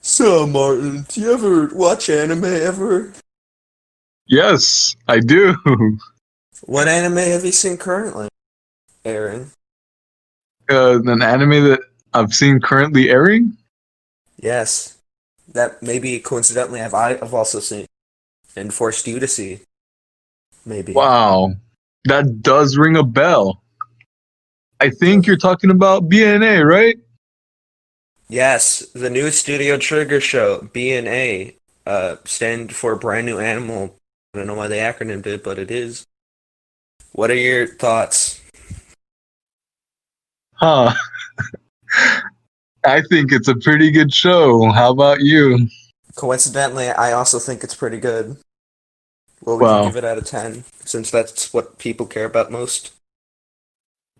So, Martin, do you ever watch anime ever? Yes, I do. What anime have you seen currently airing? An anime that I've seen currently airing. Yes, that maybe coincidentally I've also seen and forced you to see, maybe. Wow, that does ring a bell. I think you're talking about BNA, right? Yes, the new Studio Trigger show, BNA, stand for Brand New Animal. I don't know why the acronym did, but it is. What are your thoughts? Huh. I think it's a pretty good show. How about you? Coincidentally, I also think it's pretty good. What would you Wow. give it out of 10, since that's what people care about most?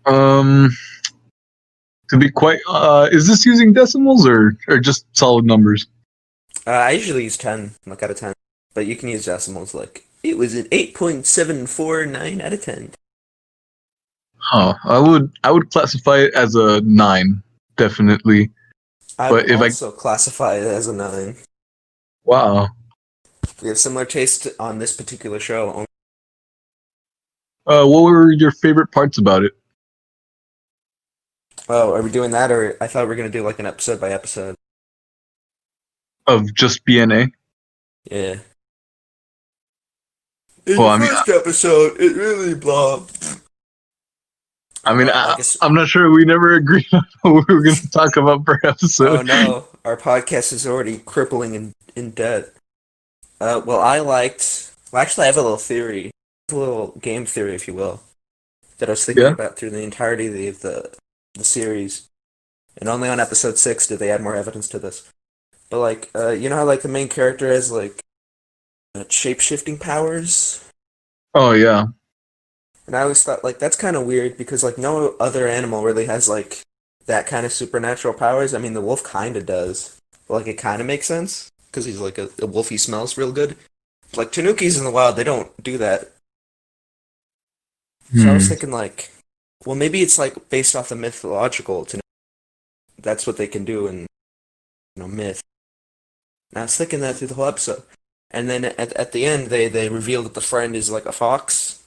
Um, to be quite, is this using decimals or just solid numbers? I usually use 10, like out of 10, but you can use decimals. Like it was an 8.749 out of 10. Huh. I would classify it as a 9, definitely. I would But if I also classify it as a 9. wow. We have similar taste on this particular show. What were your favorite parts about it? Oh, are we doing that, or I thought we were gonna do like an episode by episode? Of just BNA? Yeah. In Well, the I mean, first episode, it really blah. I mean, I I, guess. I'm not sure. We never agreed on what we were going to talk about per Oh episode. no, our podcast is already crippling in debt. Well, I liked. Well, actually, I have a little theory, a little game theory, if you will, that I was thinking Yeah. about through the entirety of the series, and only on episode 6 did they add more evidence to this. But like, you know how like the main character has like shape shifting powers, Oh yeah. and I always thought like that's kind of weird because like no other animal really has like that kind of supernatural powers. I mean, the wolf kind of does, but like it kind of makes sense because he's like a wolf. He smells real good. Like Tanukis in the wild, they don't do that. So I was Hmm. thinking like, well, maybe it's like based off the mythological. That's what they can do in myth. And I was thinking that through the whole episode. And then at the end, they reveal that the friend is like a fox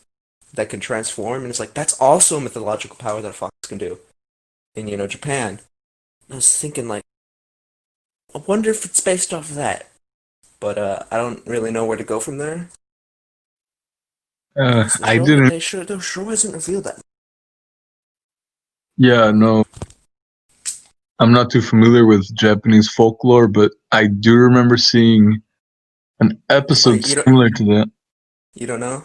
that can transform, and it's like that's also a mythological power that a fox can do in Japan. And I was thinking like, I wonder if it's based off of that, but I don't really know where to go from there because I didn't. the show hasn't revealed that. Yeah, no. I'm not too familiar with Japanese folklore, but I do remember seeing an episode Wait, similar to that. you don't know?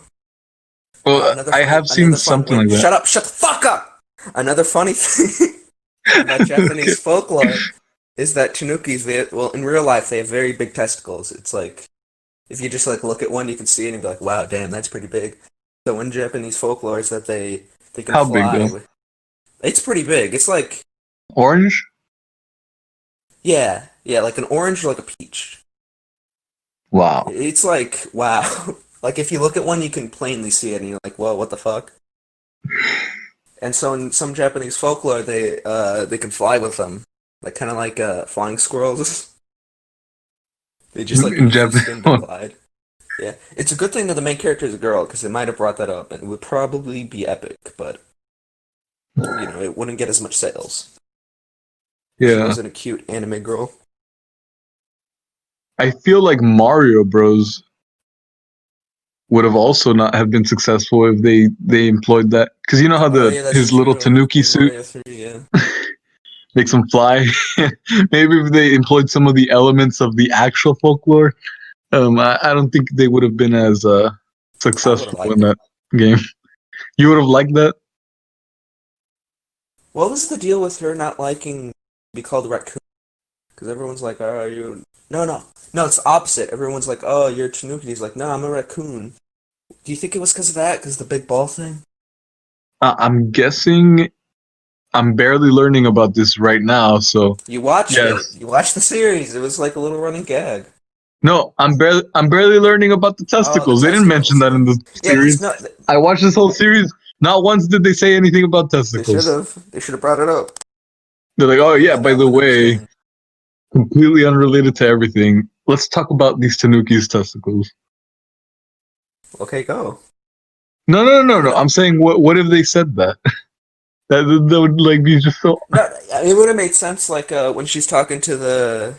Well, I have seen Another fun. something Wait, like that. shut up! Shut the fuck up! Another funny thing about Japanese folklore is that Tanukis, well, in real life, they have very big testicles. It's like if you just like look at one, you can see it and be like, "Wow, damn, that's pretty big." So in Japanese folklore, is that they can How big fly. though? It's pretty big. It's like Orange? yeah, yeah, like an orange or like a peach. Wow. It's like wow. Like if you look at one, you can plainly see it, and you're like, "Whoa, what the fuck?" And so in some Japanese folklore, they can fly with them, like kind of like flying squirrels. They just like In use the Japan. skin to glide. Yeah, it's a good thing that the main character is a girl because they might have brought that up and it would probably be epic, but it wouldn't get as much sales if she Yeah. wasn't a cute anime girl. I feel like Mario Bros would have also not have been successful if they employed that, because you know how Oh the yeah, that's his little true. Tanuki In suit Mario 3, yeah. makes him fly. Maybe if they employed some of the elements of the actual folklore, I don't think they would have been as I would have successful in liked it. that game. You would have liked that. What was the deal with her not liking to be called Raccoon? Because everyone's like, "Oh, you." No, no, no. It's the opposite. Everyone's like, "Oh, you're a Tanuki." He's like, "No, I'm a raccoon." Do you think it was because of that? Because the big ball thing? I'm guessing. I'm barely learning about this right now, so You watched it. yes. You watched the series. It was like a little running gag. No, I'm barely learning about the Oh, the testicles. They didn't mention testicles. that in the Yeah, because series. no, I watched this whole series. Not once did they say anything about they should testicles. have. They should have brought it up. They're like, oh Bring yeah, that by up the when they were way, filming. Completely unrelated to everything. Let's talk about these Tanuki's testicles. Okay, go. No, I no. mean, I'm saying, what if they said that? That would like be just so. no, it would have made sense like when she's talking to the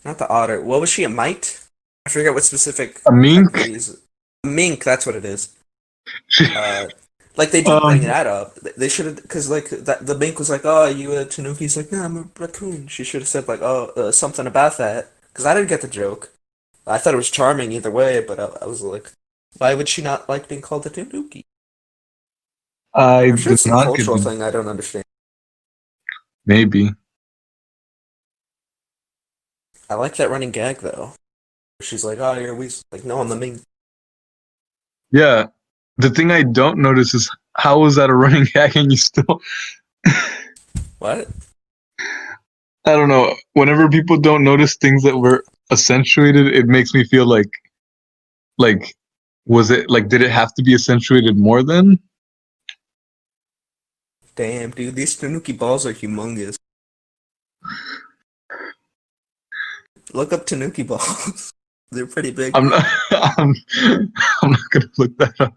not the otter. What was she, a mite? I forget what specific A mink. activities. A mink, that's what it is. She, Uh, like they do bring um, that up. They should have, because like that the mink was like, "Oh, you a tanuki?" He's like, "No, I'm a raccoon." She should have said like, "Oh, something about that," because I didn't get the joke. I thought it was charming either way, but I was like, why would she not like being called a tanuki? I I'm sure did it's some not get cultural the. thing I don't understand. Maybe. I like that running gag though. She's like, "Oh, you're a weasel." Like, no, I'm the mink. Yeah. The thing I don't notice is how was that a running gag and you still. What? I don't know. Whenever people don't notice things that were accentuated, it makes me feel like was it like did it have to be accentuated more then? Damn, dude, these tanuki balls are humongous. Look up tanuki balls. They're pretty big. I'm not. I'm, I'm not gonna look that up.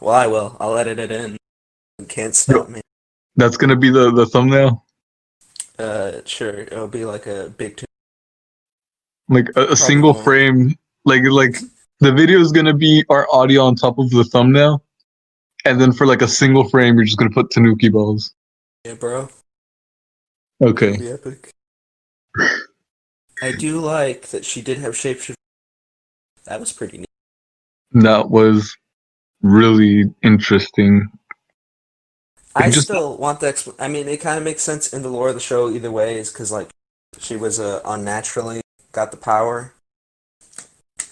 Well, I will. I'll edit it in. You can't Yo, stop me. that's gonna be the thumbnail. Sure. It'll be like a big Like a probably single won't. frame. Like the video is gonna be our audio on top of the thumbnail, and then for like a single frame, you're just gonna put Tanuki balls. Yeah, bro. That'll Okay, be epic. I do like that she did have shapeshift. That was pretty neat. that was really interesting. I Like just still want the I mean, it kind of makes sense in the lore of the show either way, is because like she was unnaturally got the power.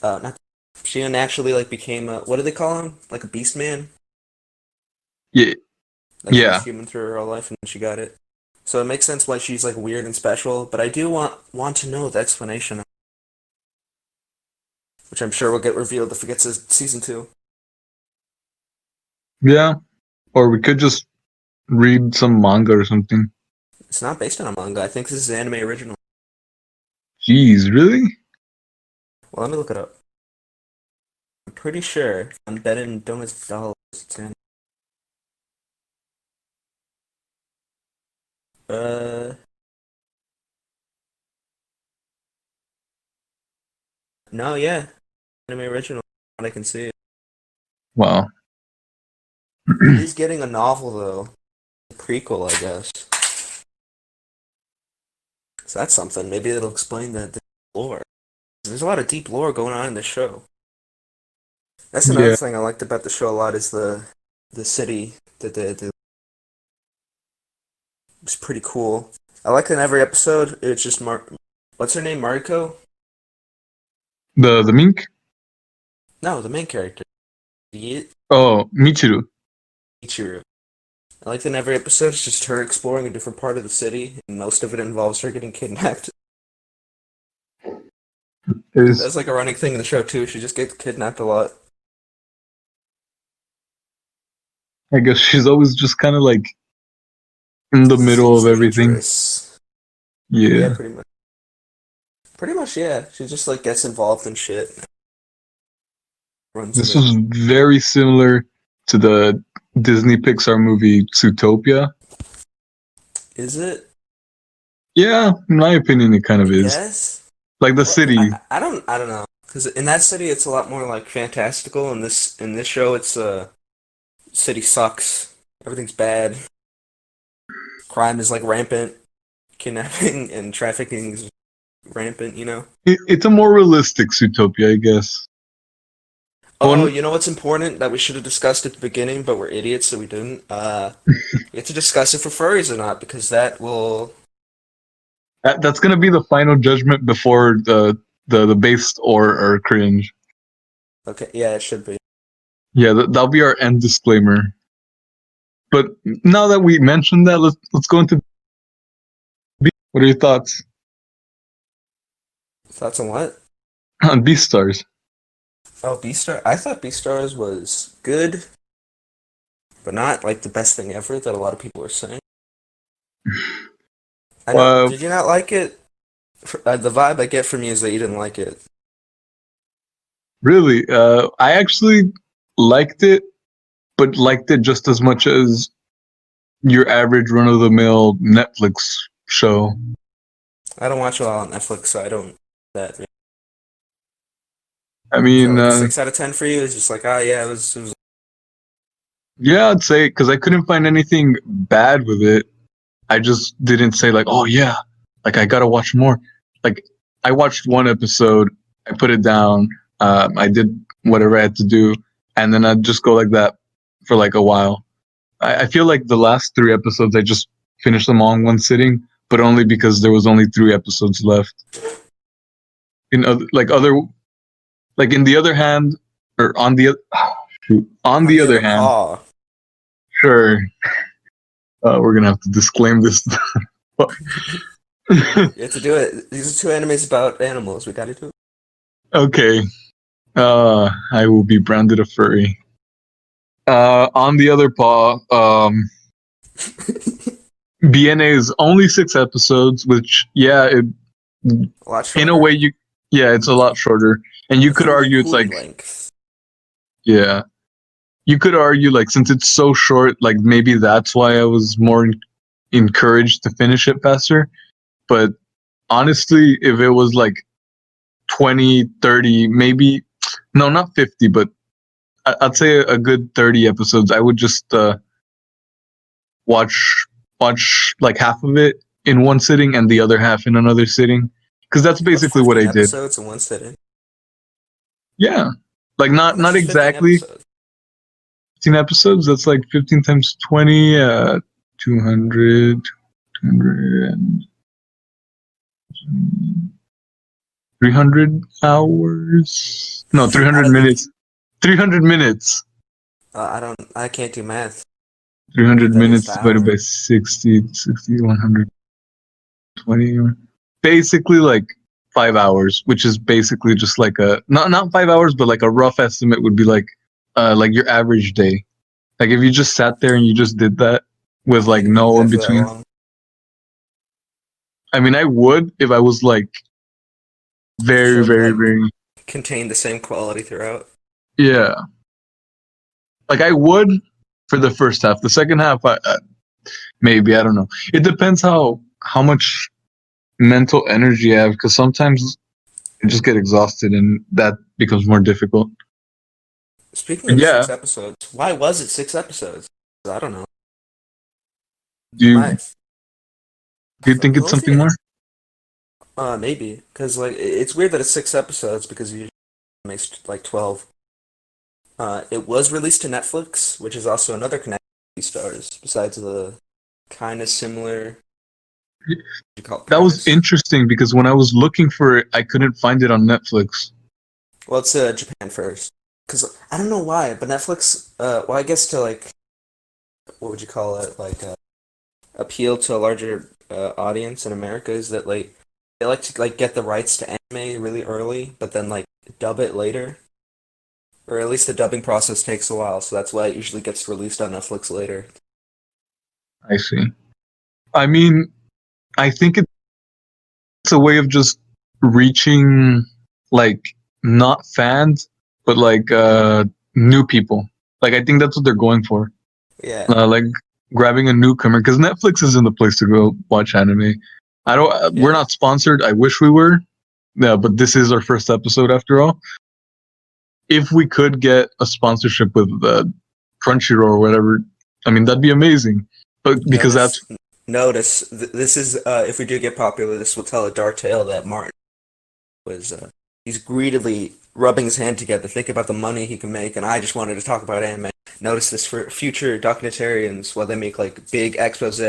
Not she unnaturally like became a what do they call him? Like a beast man. yeah, Like he was yeah. human through her whole life and she got it. So it makes sense why she's like weird and special. But I do want to know the explanation, which I'm sure will get revealed if it gets to season two. Yeah, or we could just read some manga or something. It's not based on a manga. I think this is an anime original. Jeez, really? Well, let me look it up. I'm pretty sure I'm betting donuts dollars. It's an uh no, yeah, anime original. What I can see. Wow. It is getting a novel though, a prequel, I guess. So that's something. Maybe it'll explain the lore. There's a lot of deep lore going on in this show. That's another Yeah, thing I liked about the show a lot is the city that the it's pretty cool. I like in every episode it's just what's her name, Mariko? the mink. No, the main character, Yi- Oh, Michiru Ichiro. I like that in every episode it's just her exploring a different part of the city, and most of it involves her getting kidnapped. is. That's like a running thing in the show too. She just gets kidnapped a lot. I guess she's always just kind of like in the middle Seems of everything. dangerous. Yeah, Yeah, pretty much. Pretty much, yeah. She just like gets involved in shit, runs this with it. was very similar to the Disney Pixar movie Zootopia. Is it? Yeah, in my opinion, it kind I of is. guess. Like the What? city. I don't know. Because in that city, it's a lot more like fantastical. In this show, it's city sucks. Everything's bad. Crime is like rampant. Kidnapping and trafficking is rampant. You know. It's a more realistic Zootopia, I guess. Oh, One you know what's important that we should have discussed at the beginning, but we're idiots, so we didn't. We have to discuss it for furries or not because that will. that's gonna be the final judgment before the based or cringe. Okay, yeah, it should be. Yeah, that'll be our end disclaimer. But now that we mentioned that, let's go into what are your thoughts Thoughts on what? on Beastars? Oh, Beastar. I thought Beastars was good, but not like the best thing ever that a lot of people are saying. I know. Uh, Did you not like it? The vibe I get from you is that you didn't like it. really, I actually liked it, but liked it just as much as your average run of the mill Netflix show. I don't watch a lot on Netflix, so I don't. That I is that mean, like a 6 out of 10 for you? It's just like, ah, yeah, it was. yeah, I'd say because I couldn't find anything bad with it. I just didn't say like, oh yeah, like I gotta watch more. Like I watched one episode, I put it down, I did whatever I had to do, and then I'd just go like that for like a while. I feel like the last three episodes I just finished them all in one sitting, but only because there was only three episodes left. In other, like in the other hand, or on the on On the the other other hand, paw, sure, we're gonna have to disclaim this. you have to do it. These are two animes about animals. We gotta do it. Okay, I will be branded a furry. On the other paw, BNA is only six episodes, which yeah, A lot in a shorter. way yeah, it's a lot shorter, and you The could full argue it's movie like length. yeah, you could argue like since it's so short, like maybe that's why I was more encouraged to finish it faster. But honestly, if it was like 20, 30, maybe no, not 50, but I'd say a good 30 episodes, I would just watch like half of it in one sitting and the other half in another sitting because that's You watch basically what 15 I did. episodes in one sitting. Yeah, like How much not is 15 exactly episodes? 15 episodes. That's like 15 times 20, 200, 200 and 300 hours. No, Out 300 of minutes. 300 minutes. I don't. I can't do math. Whatever 300 that is to minutes divided hour. by 60, 60, 120. Basically, like 5 hours, which is basically just like a not 5 hours, but like a rough estimate would be like your average day. Like if you just sat there and you just did that with I don't like think you do no in that for that between. long. I mean, I would if I was like If the very, show very, like very contained the same quality throughout. yeah. Like I would for the first half. The second half, maybe I don't know. It depends how much mental energy I have because sometimes I just get exhausted and that becomes more difficult. Speaking But of yeah, 6 episodes, why was it 6 episodes? I don't know. do you My do you think it's something Philadelphia, more? maybe because like it's weird that it's 6 episodes because usually it makes like 12. It was released to Netflix, which is also another connection to stars besides the kind of similar. What do you call it, That was premise? interesting because when I was looking for it, I couldn't find it on Netflix. Well, it's Japan first because I don't know why, but Netflix. Well, I guess to like what would you call it? Like appeal to a larger audience in America is that like they like to like get the rights to anime really early, but then like dub it later, or at least the dubbing process takes a while. So that's why it usually gets released on Netflix later. I see. I mean, I think it's a way of just reaching like not fans, but like new people. Like I think that's what they're going for. Yeah, Like grabbing a newcomer because Netflix isn't the place to go watch anime. I don't. We're yeah. not sponsored. I wish we were. Yeah, but this is our first episode after all. If we could get a sponsorship with Crunchyroll or whatever, I mean that'd be amazing. But because that's Notice, notice. This is if we do get popular, this will tell a dark tale that Martin was he's greedily rubbing his hand together, thinking about the money he can make, and I just wanted to talk about anime. Notice this for future documentarians while they make like big exposed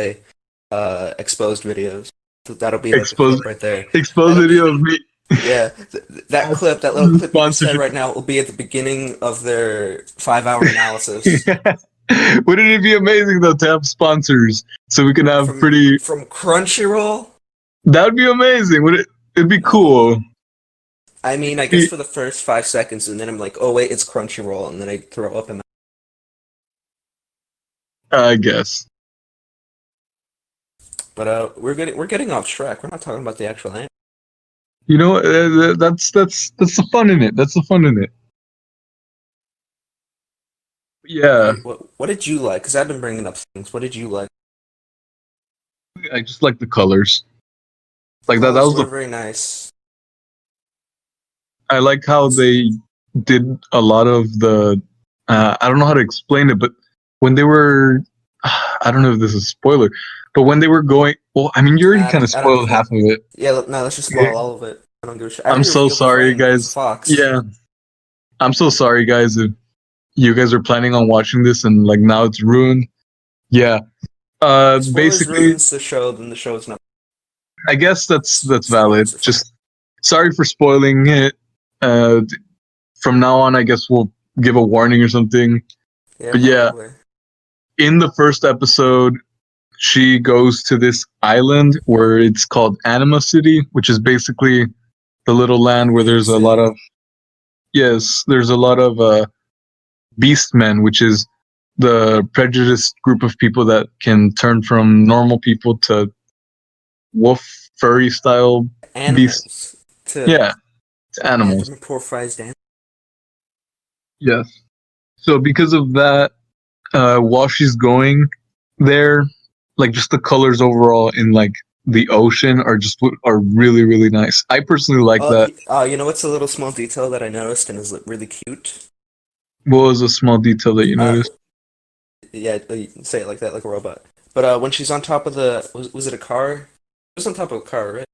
videos. So that'll be like a exposed clip right there. exposed That'll video be of me yeah. That as clip, that little clip you just said sponsorship. right now, will be at the beginning of their 5 hour analysis Wouldn't it be amazing though to have sponsors so we can have from pretty? Crunchyroll. That would be amazing. Would it? It'd be No. cool. I mean, I guess Be- for the first 5 seconds, and then I'm like, oh wait, it's Crunchyroll, and then I throw up in my. I guess. But we're getting off track. We're not talking about the actual anime. You know, that's the fun in it. That's the fun in it. Yeah, What did you like? Because I've been bringing up things. What did you like? I just like the colors. The Like that. That colors was were the. very nice. I like how they did a lot of the. I don't know how to explain it, but when they were, I don't know if this is a spoiler, but when they were going, well, I mean, you already kind of I don't spoiled give a. half of it. Yeah, no, let's just Okay. spoil all of it. I don't give a shit. I I'm already so revealed the sorry, friend. It was a guys. fox. Yeah, I'm so sorry, guys. If you guys are planning on watching this and like now it's ruined. Yeah. If spoilers Basically, ruins the show, then the show is not. I guess that's valid. Spoilers are fine. Just sorry for spoiling it. Uh, from now on, I guess we'll give a warning or something. Yeah, But yeah, probably. in the first episode, she goes to this island where it's called Anima City, which is basically the little land where Anime there's a lot City. of there's a lot of beast men, which is the prejudiced group of people that can turn from normal people to wolf furry style beast. Animals. To Yeah, to animals. anthropomorphized animals. Yes. So because of that, while she's going there, like just the colors overall in like the ocean are really really nice. I personally like that. You know what's a little small detail that I noticed and is really cute? What was a small detail that you Uh, noticed? yeah, you can say it like that, like a robot. But when she's on top of was it a car? It was on top of a car, right?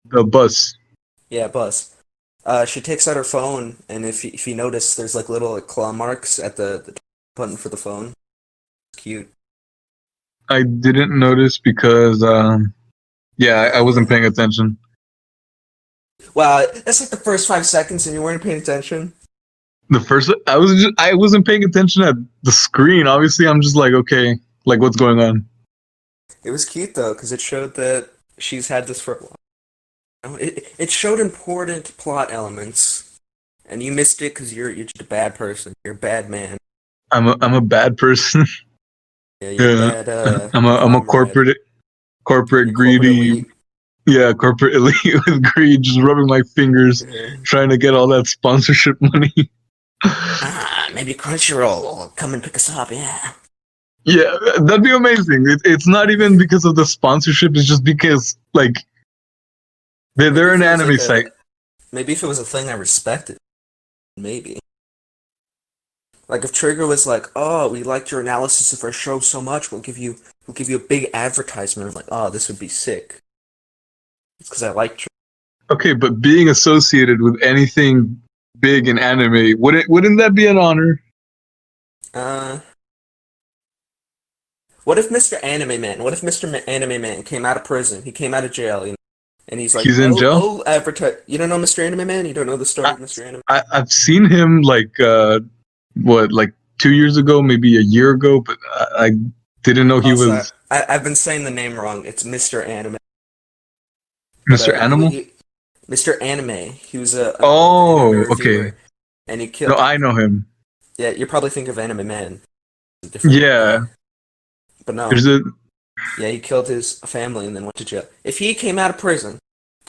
The bus. Yeah, bus. She takes out her phone, and if you notice, there's like little like, claw marks at the button for the phone. It's cute. I didn't notice because yeah, I wasn't Yeah. paying attention. Wow, that's like the first 5 seconds, and you weren't paying attention. The first I wasn't paying attention at the screen. Obviously, I'm just like okay, like what's going on? It was cute though, because it showed that she's had this for a while. It showed important plot elements, and you missed it because you're just a bad person. You're a bad man. I'm a bad person. Yeah, you're a Yeah, bad I'm a conglomerate. corporate You're corporate greedy. elite. Yeah, corporate elite with greed, just rubbing my fingers, trying to get all that sponsorship money. Maybe Crunchyroll will come and pick us up. Yeah. Yeah, that'd be amazing. It's not even because of the sponsorship; it's just because like Maybe they're if an it was anime like site. maybe if it was a thing I respected. Maybe. Like if Trigger was like, "Oh, we liked your analysis of our show so much, we'll give you a big advertisement." I'm like, "Oh, this would be sick." It's because I like Trigger. Okay, but being associated with anything big in anime wouldn't that be an honor? Uh, what if Mr. Anime Man? What if Mr. Anime Man came out of prison? He came out of jail, and he's like, He's in "Oh, jail. oh, advertise." You don't know Mr. Anime Man? You don't know the story I, of Mr. Anime? I've seen him like what like 2 years ago, maybe a year ago, but I didn't know he Also, was I've been saying the name wrong. It's Mr. Anime, but Mr. Animal. Mr. Anime. He was an editor Oh, okay. reviewer, and he No, killed. I know him. Yeah, you probably think of Anime Man, a different Yeah, but no. there's a Yeah, he killed his family and then went to jail. If he came out of prison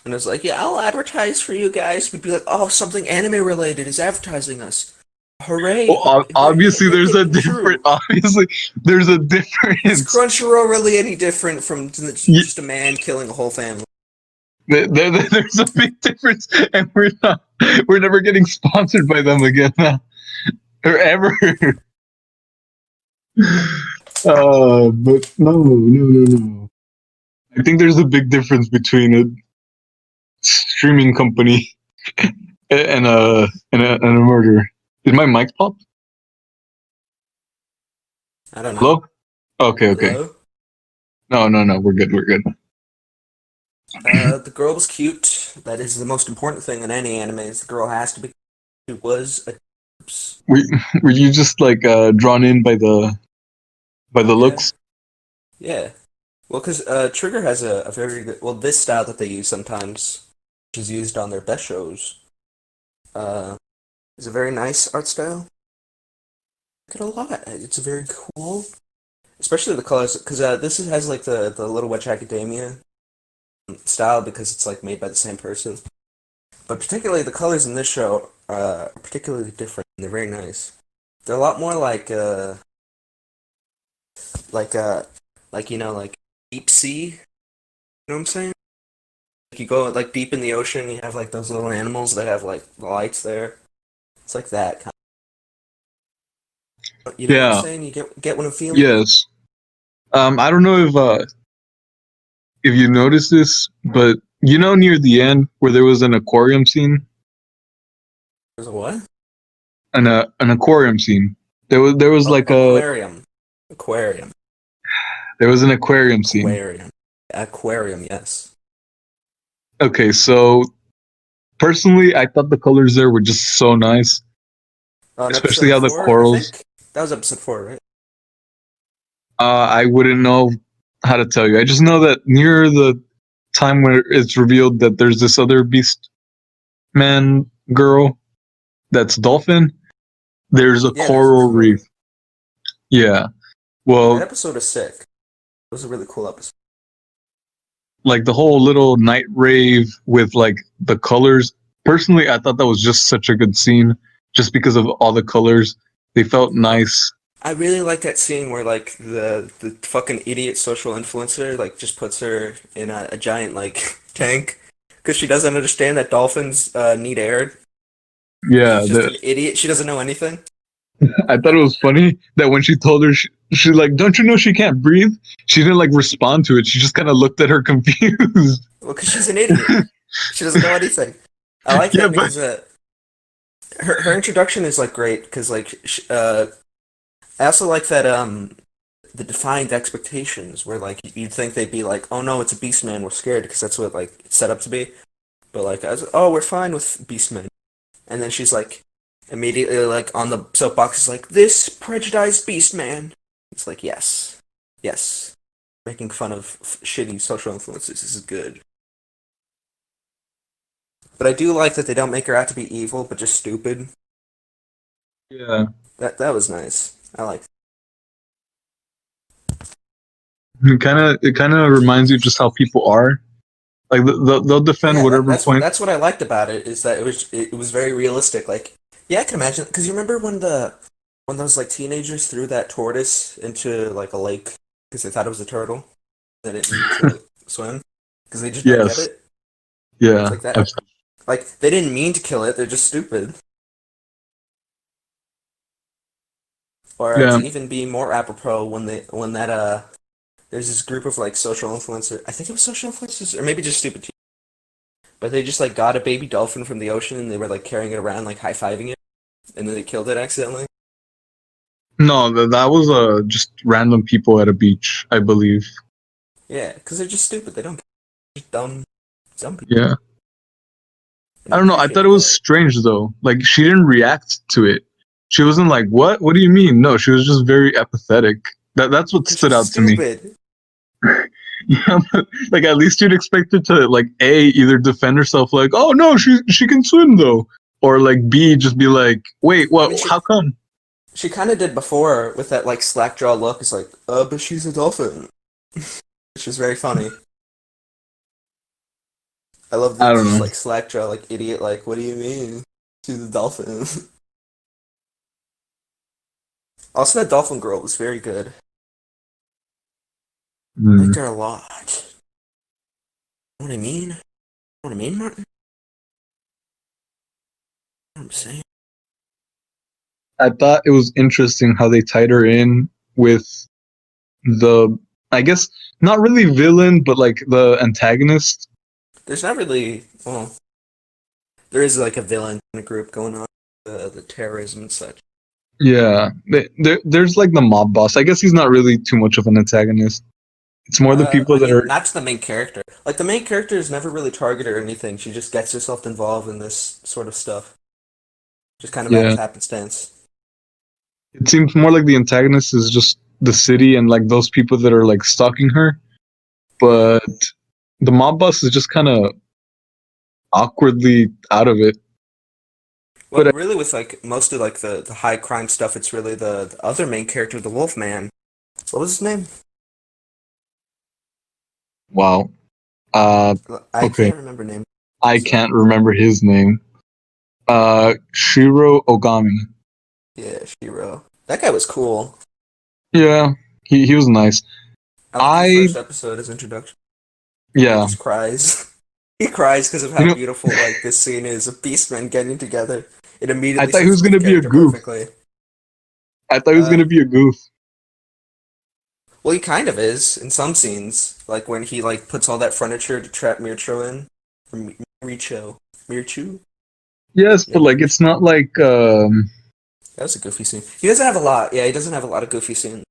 and was like, "Yeah, I'll advertise for you guys," we'd be like, "Oh, something anime related is advertising us. Hooray! well, Hooray! obviously Hit, there's hit a come different true." obviously there's a Is difference. Crunchyroll really any different from Y- just a man killing a whole family? there's a big difference, and we're never getting sponsored by them again now or ever. But no. I think there's a big difference between a streaming company and a murder. Did my mic pop? I don't know. Hello? Okay. Hello? No. We're good. We're good. The girl was cute. That is the most important thing in any anime. Is the girl has to be. She was a. Were, were you just like drawn in by the Yeah. looks? Yeah. Well, because Trigger has a very good. Well, this style that they use sometimes, which is used on their best shows, uh, is a very nice art style. I like it a lot. It's very cool. especially the colors, because has like the Little Witch Academia style because it's like made by the same person. But particularly the colors in this show are particularly different. And they're very nice. They're a lot more like like like deep sea. You know what I'm saying? Like you go like deep in the ocean, you have like those little animals that have like lights there. It's like that kind of, you know what I'm Yeah. saying? You get what I'm feeling? Yes. I don't know if you noticed this, but you know near the end where there was an aquarium scene, There's a what? an aquarium scene. There was Oh, like a aquarium, there was an aquarium scene. aquarium, aquarium. Yes. Okay, so personally, I thought the colors there were just so nice, On especially episode how the four, I corals. think that was episode four, right? I wouldn't know how to tell you. I just know that near the time where it's revealed that there's this other beast man girl that's dolphin, there's a Yeah, there's a coral reef. coral. Yeah. That Well, episode is sick. It was a really cool episode. like the whole little night rave with like the colors. Personally, I thought that was just such a good scene just because of all the colors. They felt Oh, nice. I really like that scene where like the fucking idiot social influencer like just puts her in a giant like tank because she doesn't understand that dolphins need air. Yeah, She's just an idiot. She doesn't know anything. I thought it was funny that when she told her she like, don't you know she can't breathe? She didn't like respond to it. She just kind of looked at her confused. Well, because she's an idiot. She doesn't know anything. I like Yeah, that but because her introduction is like great because I also like that the defined expectations where like you'd think they'd be like, oh no, it's a beast man, we're scared because that's what like it's set up to be. But like, oh, we're fine with beast men, and then she's like immediately like on the soapbox is like this prejudiced beast man. It's like yes, yes, making fun of shitty social influences. This is good. But I do like that they don't make her out to be evil, but just stupid. yeah, That was nice. I like. it kind of reminds you just how people are. Like they'll defend Yeah, whatever point. that's what I liked about it is that it was very realistic. Like, yeah, I can imagine because you remember when those like teenagers threw that tortoise into like a lake because they thought it was a turtle. They didn't mean to swim because they just don't get Yes, it. It's yeah, like that. Like they didn't mean to kill it. They're just stupid. Or yeah. to even be more apropos when that there's this group of like social influencers. I think it was social influencers or maybe just stupid. But they just like got a baby dolphin from the ocean and they were like carrying it around like high-fiving it and then they killed it accidentally. No, that was just random people at a beach, I believe. Yeah, because they're just stupid. They don't just dumb people. Yeah. And I I don't know. I thought it appreciated was that. strange though. Like she didn't react to it. She wasn't like, "What? What do you mean?" No, she was just very apathetic. That's what Because stood she's out to me. stupid. Yeah, but, like at least you'd expect her to like a either defend herself, like, "Oh no, she can swim though," or like b just be like, "Wait, I what? mean, How come?" she kind of did before with that like slack jaw look. It's like, but she's a dolphin, which is very funny. I love I that don't just know. like slack jaw, like idiot. Like, what do you mean? She's a dolphin. Also, that dolphin girl was very good. I Hmm. liked her a lot. You know what I mean? You know what I mean, Martin? You know what I'm saying? I thought it was interesting how they tied her in with the, I guess, not really villain, but like the antagonist. There's not really. Well, there is like a villain in a group going on, the terrorism and such. Yeah, there's like the mob boss. I guess he's not really too much of an antagonist. It's more the people I that mean, are. not to the main character. Like the main character is never really targeted or anything. She just gets herself involved in this sort of stuff. Just kind of Yeah, happens happenstance. it seems more like the antagonist is just the city and like those people that are like stalking her. Yeah. But the mob boss is just kind of awkwardly out of it. Well, But really, with like most of like the high crime stuff, it's really the other main character, the Wolf Man, What was his name? Wow. I Okay. can't remember name. I So can't remember his name. Shiro Ogami. yeah, Shiro. That guy was cool. Yeah, he was nice. I like his I first episode, his introduction. He yeah. just cries. He cries because of You how know, beautiful like this scene is of Beastmen getting together. It I immediately thought he sets was him into gonna be a character goof. perfectly. I thought he was Uh, gonna be a goof. well, he kind of is in some scenes, like when he like puts all that furniture to trap Mircho in. Or Mirchu. Yes, Yeah, but like it's not like that was a goofy scene. He doesn't have a lot. Yeah, he doesn't have a lot of goofy scenes.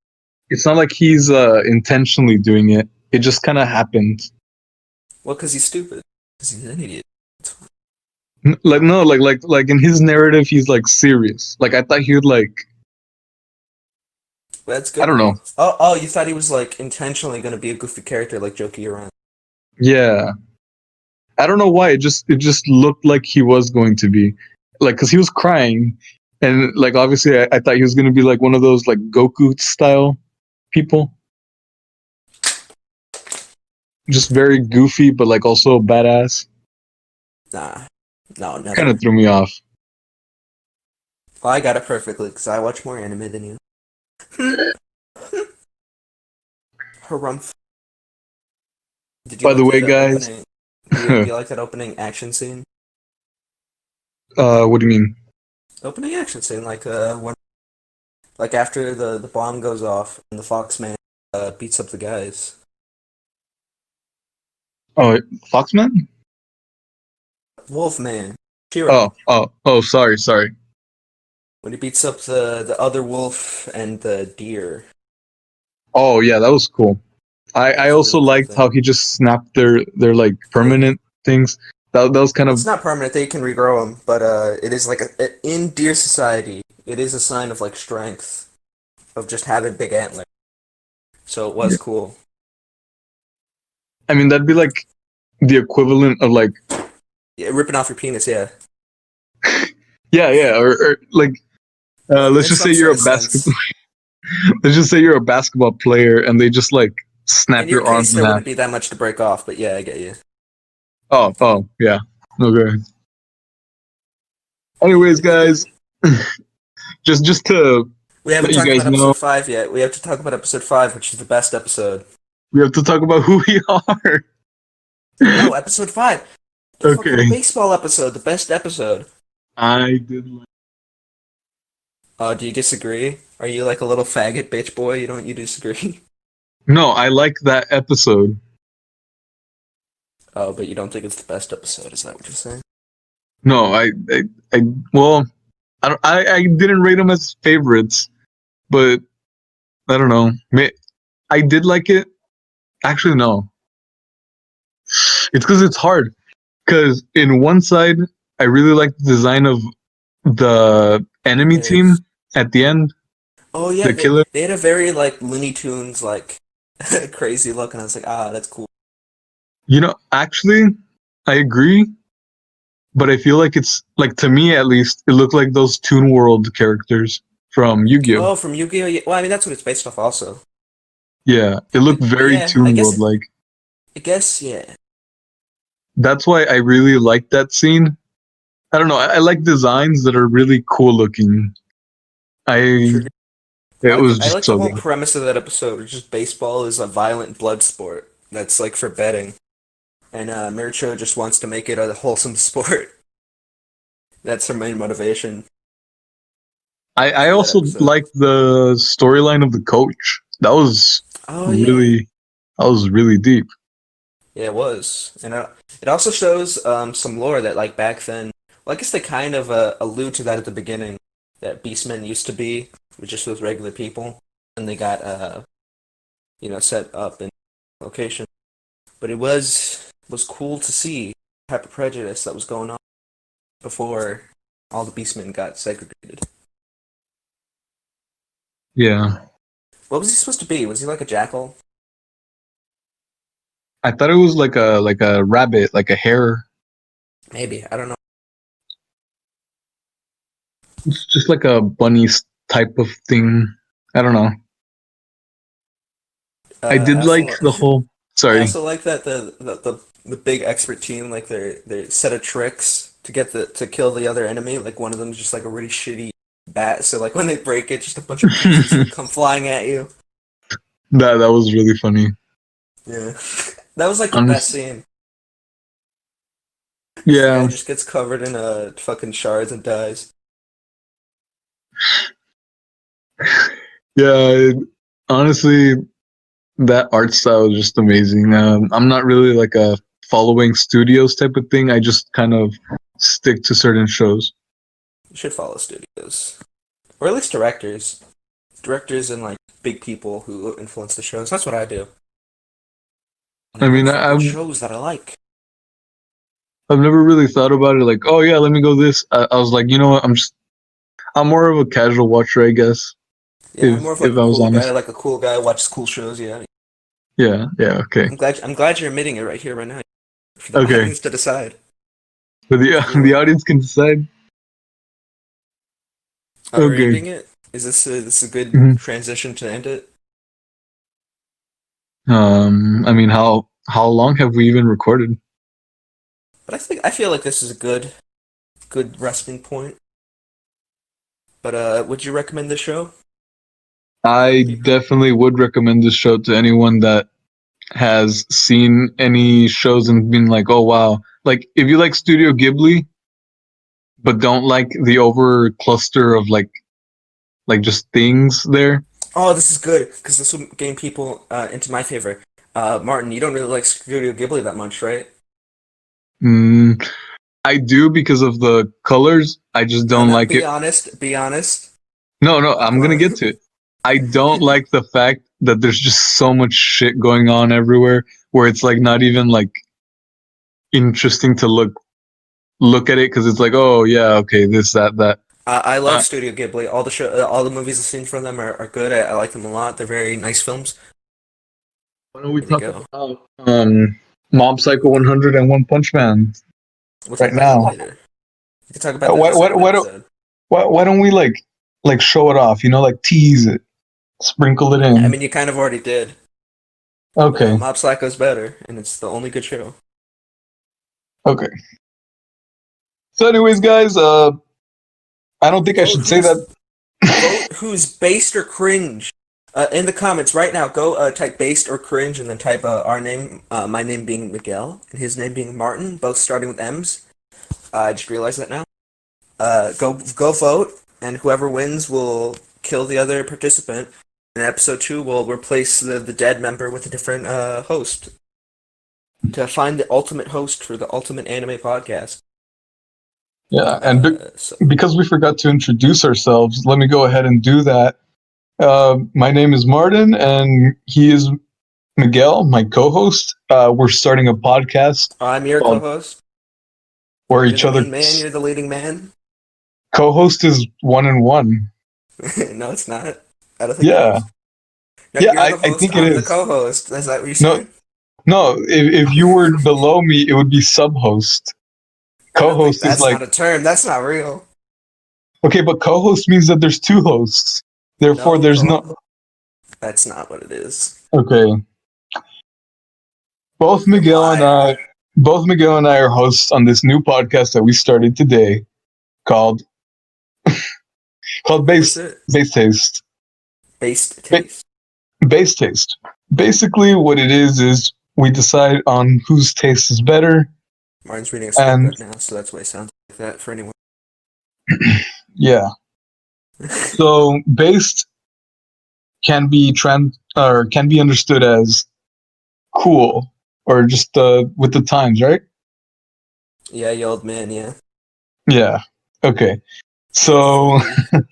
he's intentionally doing it. It just kind of happened. Well, because he's stupid. Because he's an idiot. Like no, like in his narrative, he's like serious. Like I thought he would like That's I good don't know. though. Oh, you thought he was like intentionally going to be a goofy character like Jokey around. Yeah, I don't know why. It just looked like he was going to be like because he was crying, and like obviously I thought he was gonna be like one of those like Goku style people, just very goofy but like also badass. Nah, no, Kind of never. threw me off. Well, I got it perfectly because I watch more anime than you. Harumph. Did you By the like way, that guys, opening? Do you like that opening action scene? what do you mean? Opening action scene, like when like after the bomb goes off and the Foxman beats up the guys. Oh, Foxman? Wolfman, Shiro, Oh, sorry. when he beats up the other wolf and the deer. Oh yeah, that was cool. I That's a also really cool liked thing. how he just snapped their like Oh yeah. permanent things. That was kind Well, of it's not permanent. They can regrow them, but it is like in deer society, it is a sign of like strength of just having big antlers. So it was yeah. cool. I mean that'd be like the equivalent of like Yeah, ripping off your penis, yeah. yeah, or like Well, I mean, let's in just say some you're sort a of basketball sense. let's just say you're a basketball player and they just like In snap your your arms case, in there half. wouldn't be that much to break off, but yeah, I get you. Oh yeah. Okay. Yeah, Anyways, guys, just to we haven't let you talked guys about know, episode 5 yet. We have to talk about episode 5, which is the best episode. we have to talk about who we are. No, episode 5. The fucking Okay. baseball episode, the best episode. I did like Do you disagree? Are you like a little faggot bitch boy? You disagree? no, I like that episode. Oh, but you don't think it's the best episode, is that what you're saying? No, I well, I didn't rate them as favorites, but I don't know. I did like it. Actually, no. It's because it's hard. Because in one side, I really like the design of the The enemy team players. at the end, Oh yeah, the they killer. they had a very like Looney Tunes like crazy look, and I was like, that's cool. You know, actually, I agree, but I feel like it's like to me at least, it looked like those Toon World characters from Yu-Gi-Oh. Oh, from Yu-Gi-Oh! Yeah. Well, I mean that's what it's based off, also. Yeah, it looked very Yeah, I Toon guess. World like. I guess yeah. That's why I really like that scene. I don't know. I like designs that are really cool looking. I Trigger. It was I just like the so whole good. premise of that episode. Which is baseball is a violent blood sport that's like for betting, and Miracho just wants to make it a wholesome sport. That's her main motivation I for that also episode. like the storyline of the coach. Oh yeah. Really that was really deep. Yeah, it was, and it also shows some lore that like back then. Well, I guess they kind of allude to that at the beginning, that Beastmen used to be just with regular people, and they got set up in location. But it was cool to see the type of prejudice that was going on before all the Beastmen got segregated. Yeah. What was he supposed to be? Was he like a jackal? I thought it was like a rabbit, like a hare. Maybe, I don't know. It's just like a bunny type of thing. I don't know. I did like the whole. I Sorry. also like that the big expert team, like their set of tricks to get to kill the other enemy. Like one of them is just like a really shitty bat, so like when they break it, just a bunch of pieces that come flying at you. that was really funny. Yeah, that was like the best Honest, scene. This guy yeah, just gets covered in fucking shards and dies. yeah. Honestly, that art style is just amazing. I'm not really like a following studios type of thing. I just kind of stick to certain shows. You should follow studios, or at least directors and like big people who influence the shows. That's what I do. And I I look mean, for good shows that I like. I've never really thought about it. Like, oh yeah, let me go this. I was like, you know what? I'm more of a casual watcher, I guess. Yeah, I'm more of like If a I was cool guy, honest. like a cool guy who watches cool shows. Yeah, Yeah, yeah, okay, I'm glad you're admitting it right here, right now, for the okay. audience to decide. But the If you the audience can decide. are we Okay. ending it? Is this a good Mhm. transition to end it? I mean, how long have we even recorded? But I feel like this is a good resting point. But would you recommend this show to I people? definitely would recommend this show to anyone that has seen any shows and been like, oh wow. Like if you like Studio Ghibli but don't like the over cluster of like just things there. Oh, this is good because this will gain people into my favor. Martin, you don't really like Studio Ghibli that much, right? Mm, I do because of the colors. I just No, don't no, like be it. honest. Be honest. No, no, I'm Come gonna on. get to it. I don't like the fact that there's just so much shit going on everywhere where it's like not even like interesting to look at it because it's like, oh yeah, okay, this, that. I love Uh, Studio Ghibli. All the movies I've seen from them are good. I like them a lot. They're very nice films. why don't we There we talk go. about Mob Psycho 100 and One Punch Man We'll talk right about that now? later. We can talk about that in Why, the why, second why don't episode. why don't we like show it off? You know, like tease it, sprinkle it I in. mean, you kind of already did, but Okay, Mob Psycho's better, and it's the only good show. okay. So, anyways, guys, I don't think I Vote should say who's that. vote who's based or cringe. In the comments right now, go type based or cringe, and then type our name. My name being Miguel, and his name being Martin, both starting with M's. I just realized that now. Go vote, and whoever wins will kill the other participant. In episode 2, we'll replace the dead member with a different host to find the ultimate host for the ultimate anime podcast. Yeah, and So because we forgot to introduce ourselves, let me go ahead and do that. My name is Martin, and he is Miguel, my co-host. We're starting a podcast I'm your called co-host. where You're each the other main man. You're the leading man. co-host is one and one. No, it's not. I don't think it Yeah, is. No, yeah, you're the I host. think it I'm the is. co-host. Is that what you're No, saying? no. If you were below me, it would be sub-host. I don't think Co-host is that's like not a term. That's not real. okay, but co-host means that there's two hosts. Therefore, No, there's no. that's not what it is. Okay, both You're a Miguel and liar. I, both Miguel and I are hosts on this new podcast that we started today called What was it? Base Taste. Based Ba- taste. Base Taste. Basically, what it is we decide on whose taste is better, Martin's reading a script and right now, so that's why it sounds like that for anyone. yeah. So based can be understood as cool or just with the times, right? Yeah, you old man. Yeah, Yeah. Okay. you're So 40.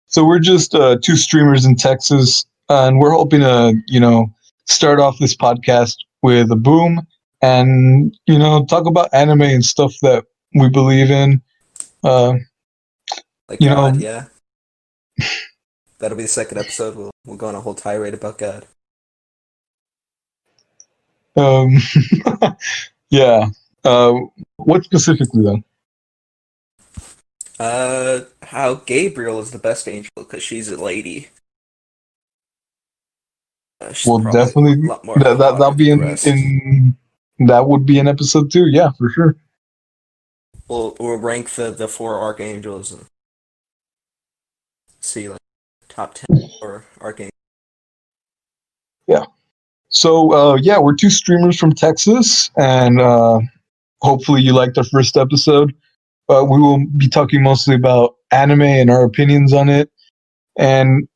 so we're just two streamers in Texas, and we're hoping to start off this podcast with a boom, and talk about anime and stuff that we believe in. Uh, Like you know, God. Yeah, that'll be the second episode. We'll go on a whole tirade about God. um, yeah. What specifically though? How Gabriel is the best angel because she's a lady. She's Well, probably definitely a lot more that'll hotter than be the rest. in that would be an episode 2. Yeah, for sure. We'll rank the four archangels and see like top 10 for archangels. Yeah. So yeah, we're two streamers from Texas, and hopefully you liked our first episode. We will be talking mostly about anime and our opinions on it. And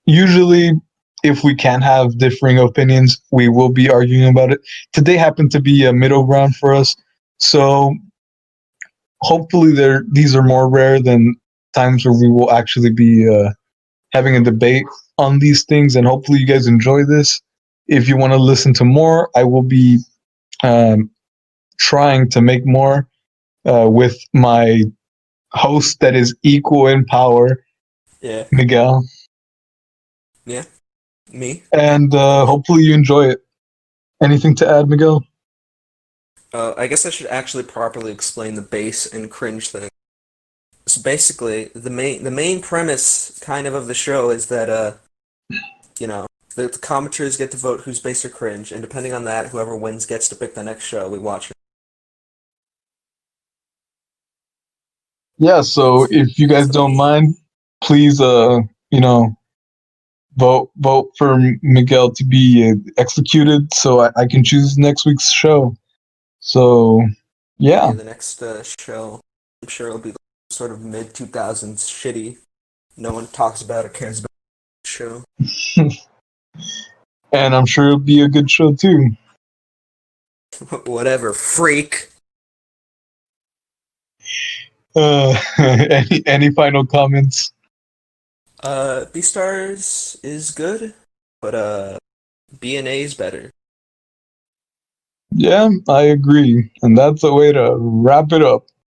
usually, if we can have differing opinions, we will be arguing about it. Today happened to be a middle ground for us. So hopefully these are more rare than times where we will actually be having a debate on these things, and hopefully you guys enjoy this. If you want to listen to more, I will be um, trying to make more with my host that is equal in power, Yeah, Miguel, yeah, me. and And hopefully you enjoy it. Anything to add, Miguel? I guess I should actually properly explain the base and cringe thing. So basically, the main premise kind of the show is that you know, the commenters get to vote who's base or cringe, and depending on that, whoever wins gets to pick the next show we watch. Yeah. So if you guys That's the don't main. mind, please, you know, vote for Miguel to be executed, so I can choose next week's show. So yeah. Yeah, the next show, I'm sure it'll be sort of mid 2000s shitty. No one talks about or cares about the show. And I'm sure it'll be a good show too. Whatever, freak. Any final comments? Beastars is good, but BNA is better. Yeah, I agree. And that's a way to wrap it up.